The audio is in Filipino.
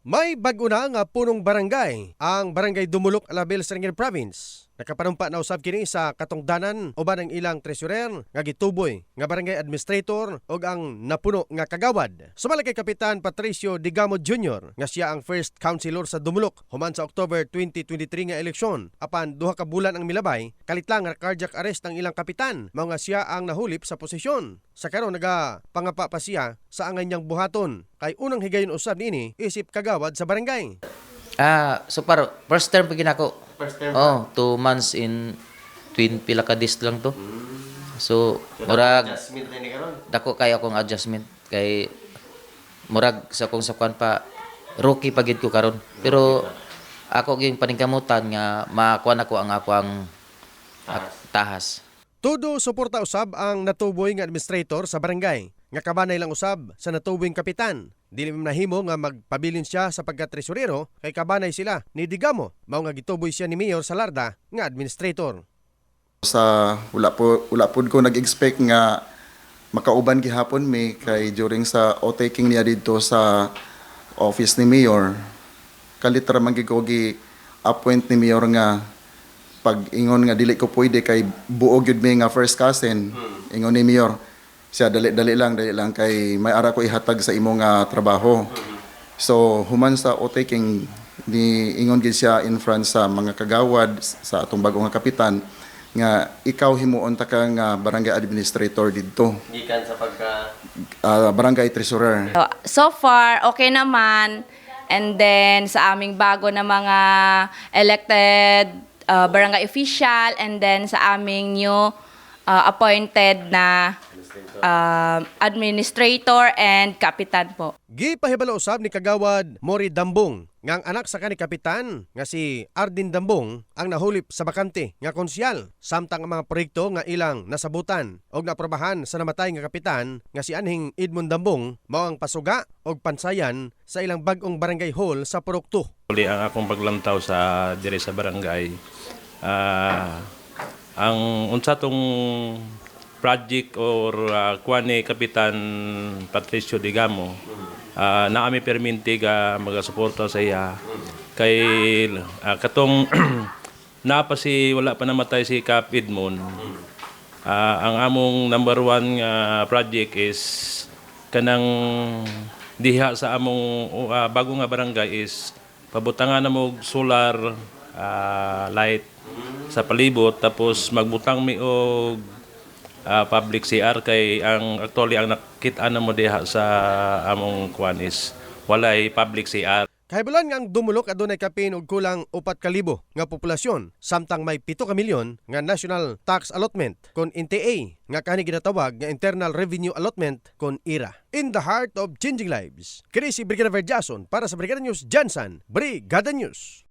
May bago na nga punong barangay, ang Barangay Dumulok, Alabel, Sarangani Province. Nakapanumpa na usab kini sa katungdanan uban ang ilang treasurer nga gituboy nga barangay administrator ug ang napuno nga kagawad. Sumala kay Kapitan Patricio Digamo Jr. nga siya ang first councilor sa Dumulok human sa October 2023 nga eleksyon. Apan duha ka bulan ang milabay, kalit lang nga cardiac arrest ang ilang kapitan, mao nga siya ang nahulip sa posisyon. Sa karon nagapangapa pa siya sa angay niyang buhaton kay unang higayon usab niini isip kagawad sa barangay. So first term pagin ako. First term. 2 months in twin pila ka days lang to. So murag dako kay akong adjustment kay murag sa kung sa kwan pa rookie pagid ko karon. Pero ako gyud paningkamutan nga makuan ako ang akong tahas. Todo suporta usab ang natuboy nga administrator sa barangay, nga kabanay lang usab sa natubing kapitan. Dili nahimo nga magpabilin siya sa pagka-tresurero kay kabanay sila ni Digamo, mao nga gituboy siya ni Mayor Salarda nga administrator. Sa wala po ko nag-expect nga makauban gihapon mi kay during sa o-taking niya dito sa office ni Mayor. Kalitra man gid ko gi-appoint ni Mayor nga pag ingon nga dili ko pwede kay buog yun mi nga first cousin. Ingon ni Mayor, siya dali lang kay may ara ko ihatag sa imo nga trabaho. So human sa o-taking ni ingon gid siya in front sa mga kagawad sa atong bago nga kapitan nga ikaw himuon ta ka nga barangay administrator didto. Gikan sa pagka barangay treasurer. So far, okay naman. And then sa aming bago na mga elected barangay official, and then sa aming new appointed na administrator and kapitan po. gipahibalo usab ni kagawad Mori Dambong nga ang anak sa kani kapitan nga si Ardin Dambong ang nahulip sa bakante nga konsyal, samtang ang mga proyekto nga ilang nasabutan og naaprobahan sa namatay nga kapitan nga si Anhing Edmond Dambong mao ang pasuga og pansayan sa ilang bag-ong barangay hall sa Purok 2. Uli ang akong paglantaw sa dire sa barangay. Ang unsa tong project or kuan ni Kapitan Patricio Digamo, na kami perminti ga magasuporta sa iya kay katong napa si wala pa namatay si Cap Edmond. Ang among number one project is kanang diha sa among bago nga barangay is pabutangan na mo solar light sa palibot, tapos magbutang mi og public CR kay ang actually ang nakita na mo diha sa among kuan is walay public CR. Kahibalan nga ang Dumulok adunay kapin og kulang 4,000 nga populasyon, samtang may 7 ka milyon nga national tax allotment kon NTA nga kani ginatawag nga internal revenue allotment kon IRA. In the heart of changing lives, kini si Brigada Verjason para sa Brigada News Jansan, Brigada News.